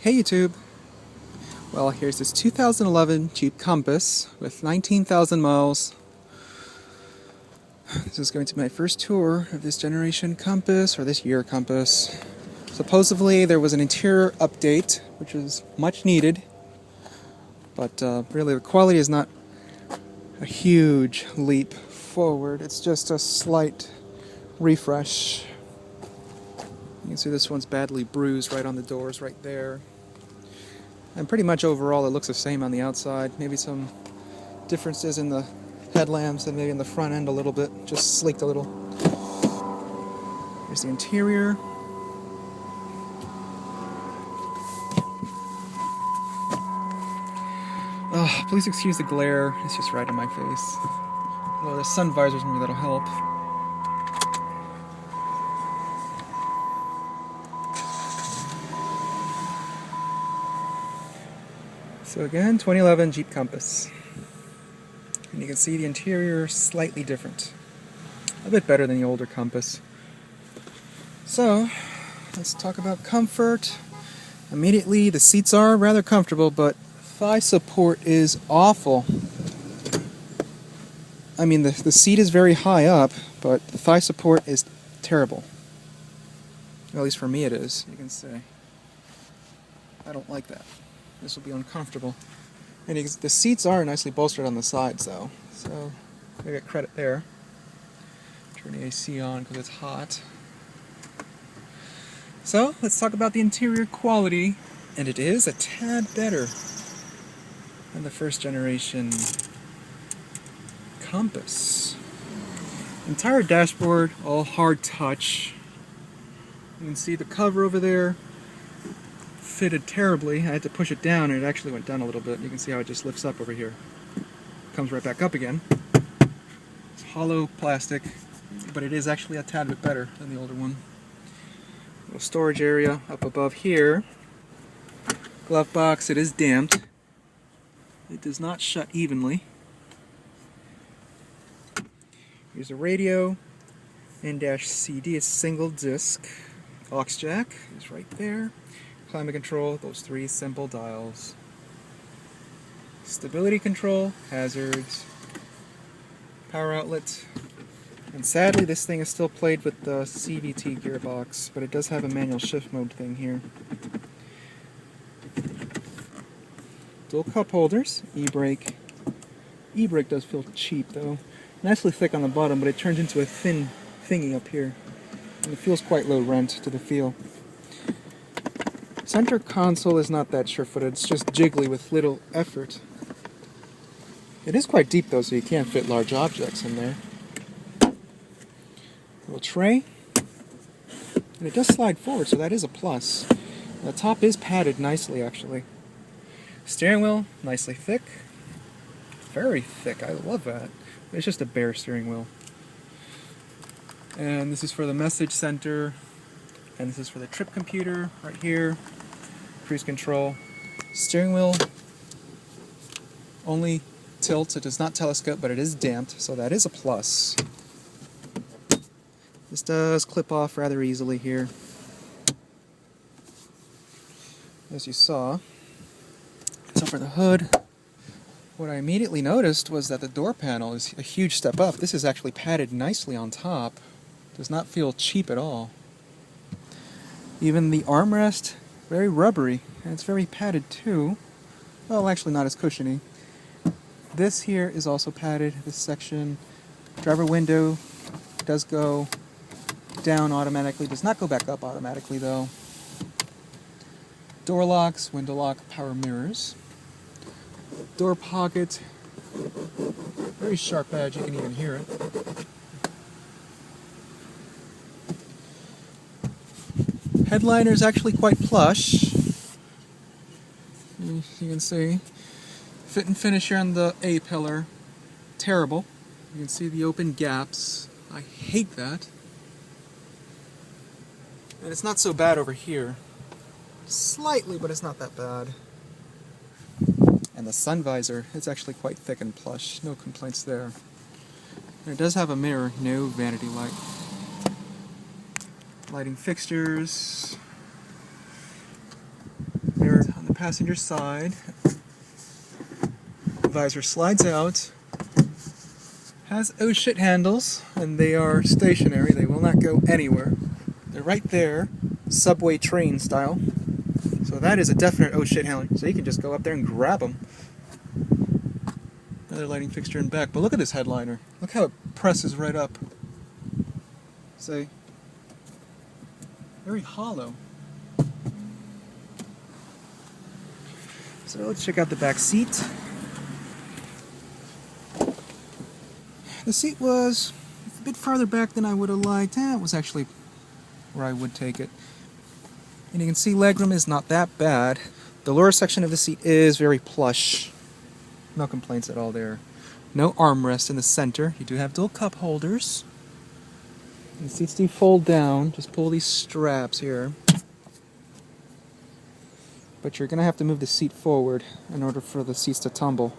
Hey YouTube! Well, here's this 2011 Jeep Compass with 19,000 miles. This is going to be my first tour of this generation Compass, or this year Compass. Supposedly there was an interior update, which is much needed, but really the quality is not a huge leap forward. It's just a slight refresh. You can see this one's badly bruised right on the doors right there. And pretty much overall it looks the same on the outside. Maybe some differences in the headlamps and maybe in the front end a little bit, just sleeked a little. Here's the interior. Oh, please excuse the glare, it's just right in my face. Well, the sun visors, maybe that'll help. So again, 2011 Jeep Compass. And you can see the interior slightly different. A bit better than the older Compass. So, let's talk about comfort. Immediately, the seats are rather comfortable, but thigh support is awful. I mean, the seat is very high up, but the thigh support is terrible. At least for me it is, you can see. I don't like that. This will be uncomfortable. And the seats are nicely bolstered on the sides though, so I get credit there. Turn the AC on because it's hot. So let's talk about the interior quality, and it is a tad better than the first generation Compass. Entire dashboard, all hard touch. You can see the cover over there fitted terribly. I had to push it down and it actually went down a little bit. You can see how it just lifts up over here. Comes right back up again. It's hollow plastic, but it is actually a tad bit better than the older one. Little storage area up above here. Glove box, it is damped. It does not shut evenly. Here's a radio. N-CD is single disc. Aux jack is right there. Climate control, those three simple dials. Stability control, hazards, power outlet. And sadly this thing is still played with the CVT gearbox, but it does have a manual shift mode thing here. Dual cup holders, e-brake. E-brake does feel cheap though. Nicely thick on the bottom, but it turns into a thin thingy up here. And it feels quite low rent to the feel. Center console is not that sure-footed, it's just jiggly with little effort. It is quite deep though, so you can't fit large objects in there. Little tray. And it does slide forward, so that is a plus. The top is padded nicely, actually. Steering wheel, nicely thick. Very thick, I love that. It's just a bare steering wheel. And this is for the message center. And this is for the trip computer, right here. Cruise control. Steering wheel only tilts, it does not telescope, but it is damped, so that is a plus. This does clip off rather easily here, as you saw. So for the hood, what I immediately noticed was that the door panel is a huge step up. This is actually padded nicely on top. Does not feel cheap at all. Even the armrest, very rubbery, and it's very padded too. Well, actually not as cushiony. This here is also padded, this section. Driver window does go down automatically, does not go back up automatically though. Door locks, window lock, power mirrors. Door pocket, very sharp edge, you can even hear it. Headliner is actually quite plush. You can see. Fit and finish here on the A-pillar. Terrible. You can see the open gaps. I hate that. And it's not so bad over here. Slightly, but it's not that bad. And the sun visor, it's actually quite thick and plush. No complaints there. And it does have a mirror, no vanity light. Lighting fixtures. Mirror passenger side. The visor slides out. Has oh shit handles, and they are stationary. They will not go anywhere. They're right there, subway train style. So that is a definite oh shit handle. So you can just go up there and grab them. Another lighting fixture in back. But look at this headliner. Look how it presses right up. See? Very hollow. So let's check out the back seat. The seat was a bit farther back than I would have liked. It was actually where I would take it. And you can see legroom is not that bad. The lower section of the seat is very plush. No complaints at all there. No armrest in the center. You do have dual cup holders. And the seats do fold down. Just pull these straps here. But you're going to have to move the seat forward in order for the seats to tumble.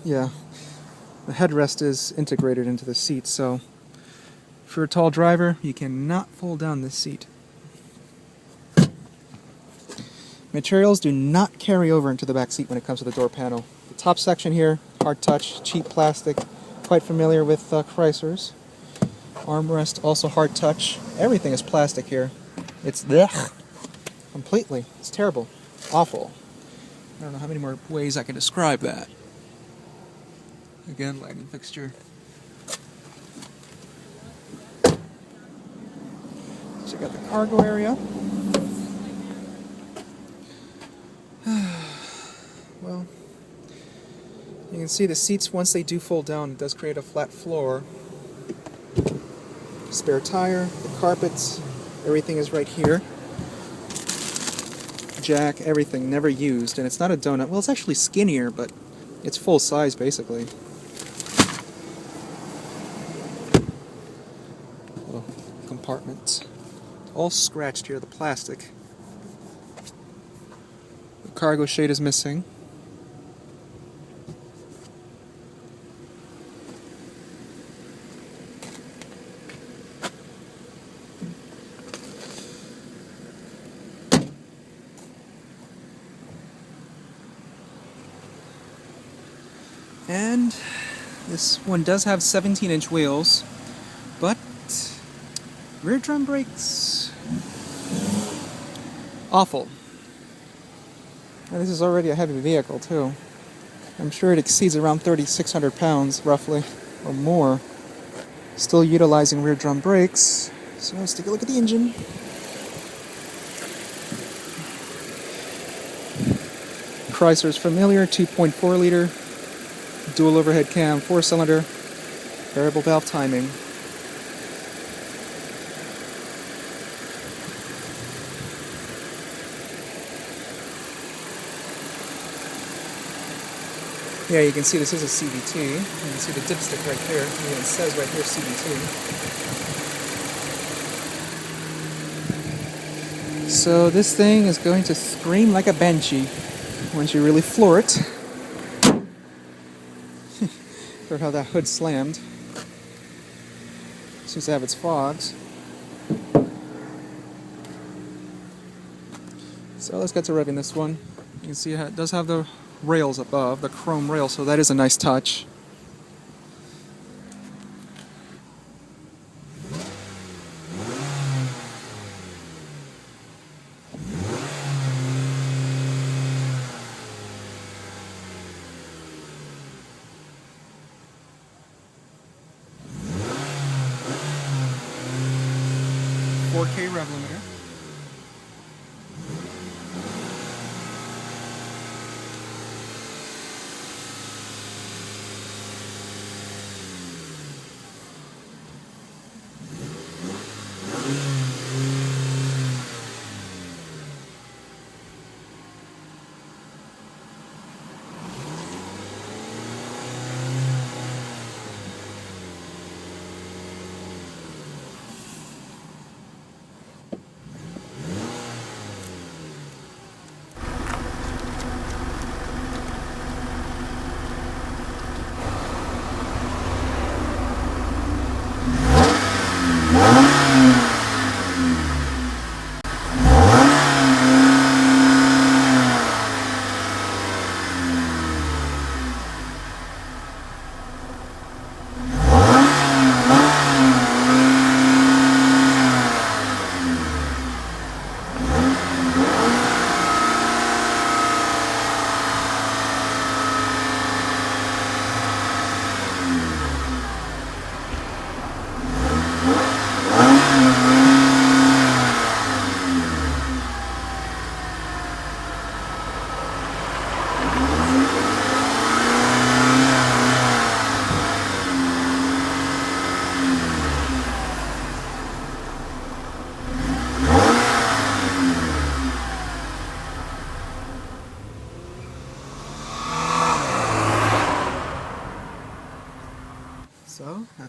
Yeah, the headrest is integrated into the seat, so if you're a tall driver, you cannot fold down this seat. Materials do not carry over into the back seat when it comes to the door panel. The top section here, hard touch, cheap plastic, quite familiar with Chryslers. Armrest, also hard touch. Everything is plastic here. It's blech, completely. It's terrible. Awful. I don't know how many more ways I can describe that. Again, lighting fixture. Check out the cargo area. Well, you can see the seats, once they do fold down, it does create a flat floor. Spare tire, the carpets, everything is right here. Jack, everything, never used. And it's not a donut. Well, it's actually skinnier, but it's full size, basically. Little compartment. All scratched here, the plastic. The cargo shade is missing. And this one does have 17-inch wheels, but rear drum brakes, awful. And this is already a heavy vehicle too. I'm sure it exceeds around 3,600 pounds roughly, or more. Still utilizing rear drum brakes. So let's take a look at the engine. Chrysler's familiar 2.4 liter. Dual overhead cam, 4-cylinder, variable valve timing. Yeah, you can see this is a CVT. You can see the dipstick right here. And it says right here CVT. So this thing is going to scream like a banshee once you really floor it. Heard how that hood slammed. Seems to have its fogs. So let's get to revving this one. You can see it does have the rails above, the chrome rails, so that is a nice touch. .4K rev limiter.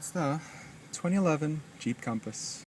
That's the 2011 Jeep Compass.